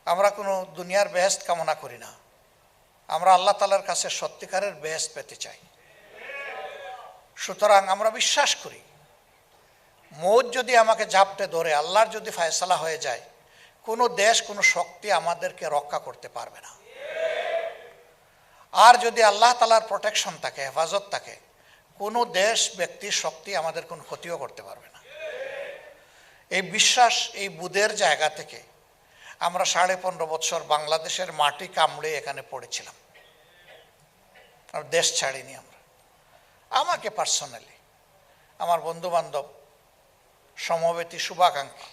আমরা কোনো দুনিয়ার বেহেশত কামনা করি না, আমরা আল্লাহ তাআলার কাছে সত্যিকারের বেহেশত পেতে চাই। সুতরাং আমরা বিশ্বাস করি মৌত যদি আমাকে ঝাপটে ধরে, আল্লাহর যদি ফয়সালা হয়ে যায়, কোনো দেশ কোনো শক্তি আমাদেরকে রক্ষা করতে পারবে না। আর যদি আল্লাহ তাআলার প্রোটেকশন থাকে, হেফাজত থাকে, কোনো দেশ ব্যক্তি শক্তি আমাদের কোনো ক্ষতিও করতে পারবে না। এই বিশ্বাস, এই বুদের জায়গা থেকে আমরা 15.5 বছর বাংলাদেশের মাটি কামড়ে এখানে পড়েছিলাম, আর দেশ ছাড়িনি আমরা। আমাকে পার্সোনালি, আমার বন্ধু বান্ধব, সমবেতী, শুভাকাঙ্ক্ষী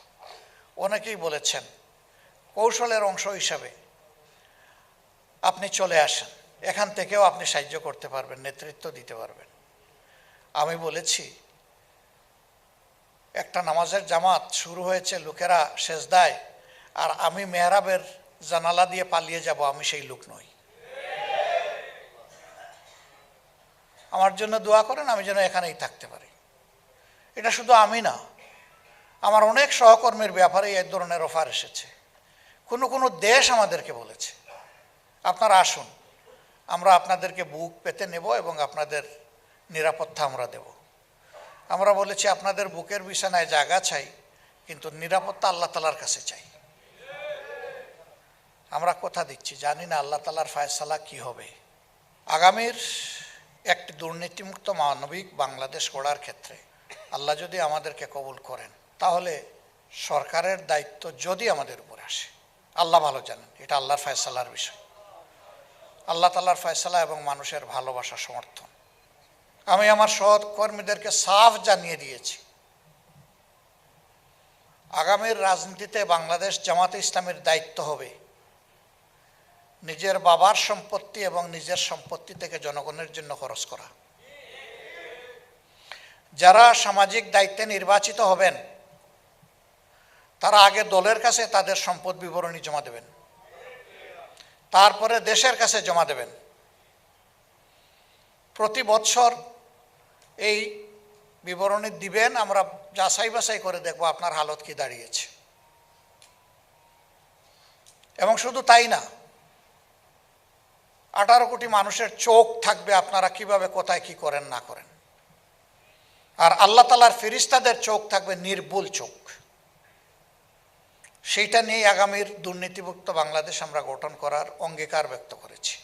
অনেকেই বলেছেন কৌশলের অংশ হিসাবে আপনি চলে আসেন, এখান থেকেও আপনি সাহায্য করতে পারবেন, নেতৃত্ব দিতে পারবেন। আমি বলেছি একটা নামাজের জামাত শুরু হয়েছে, লোকেরা সেজদায়, আর আমি মেহরাবের জানালা দিয়ে পালিয়ে যাব, আমি সেই লোক নই। আমার জন্য দোয়া করেন, আমি যেন এখানেই থাকতে পারি। এটা শুধু আমি না, আমার অনেক সহকর্মীর ব্যাপারে এই ধরনের অফার এসেছে। কোনো কোনো দেশ আমাদেরকে বলেছে আপনারা আসুন, আমরা আপনাদেরকে বুক পেতে নেব এবং আপনাদের নিরাপত্তা আমরা দেব। আমরা বলেছি আপনাদের বুকের বিছানায় জায়গা চাই, কিন্তু নিরাপত্তা আল্লাহ তাআলার কাছে চাই। আমরা কথা দিচ্ছি, জানি না আল্লাহ তাআলার ফয়সালা কি হবে। আগামীর একটি দুর্নীতিমুক্ত মানবিক বাংলাদেশ গড়ার ক্ষেত্রে আল্লাহ যদি আমাদেরকে কবুল করেন, তাহলে সরকারের দায়িত্ব যদি আমাদের উপর আসে, আল্লাহ ভালো জানেন, এটা আল্লাহর ফয়সালার বিষয়, আল্লাহ তাআলার ফয়সালা এবং মানুষের ভালোবাসা, সমর্থন। আমি আমার সহকর্মীদেরকে সাফ জানিয়ে দিয়েছি, আগামীর রাজনীতিতে বাংলাদেশ জামাতে ইসলামের দায়িত্ব হবে নিজের বাবার সম্পত্তি এবং নিজের সম্পত্তি থেকে জনগণের জন্য খরচ করা। যারা সামাজিক দায়িত্বে নির্বাচিত হবেন তারা আগে দলের কাছে তাদের সম্পদ বিবরণী জমা দেবেন, তারপরে দেশের কাছে জমা দেবেন। প্রতি বছর এই বিবরণী দিবেন, আমরা যাচাই বাছাই করে দেখব আপনার হালত কি দাঁড়িয়েছে। এবং শুধু তাই না, 18 কোটি মানুষের চোখ থাকবে আপনারা কিভাবে কোথায় কি করেন না করেন। আর আল্লাহ তাআলার ফেরেশতাদের চোখ থাকবে নির্ভুল চোখ। সেইটা নিয়ে আগামীর দুর্নীতিমুক্ত বাংলাদেশ আমরা গঠন করার অঙ্গীকার ব্যক্ত করেছি।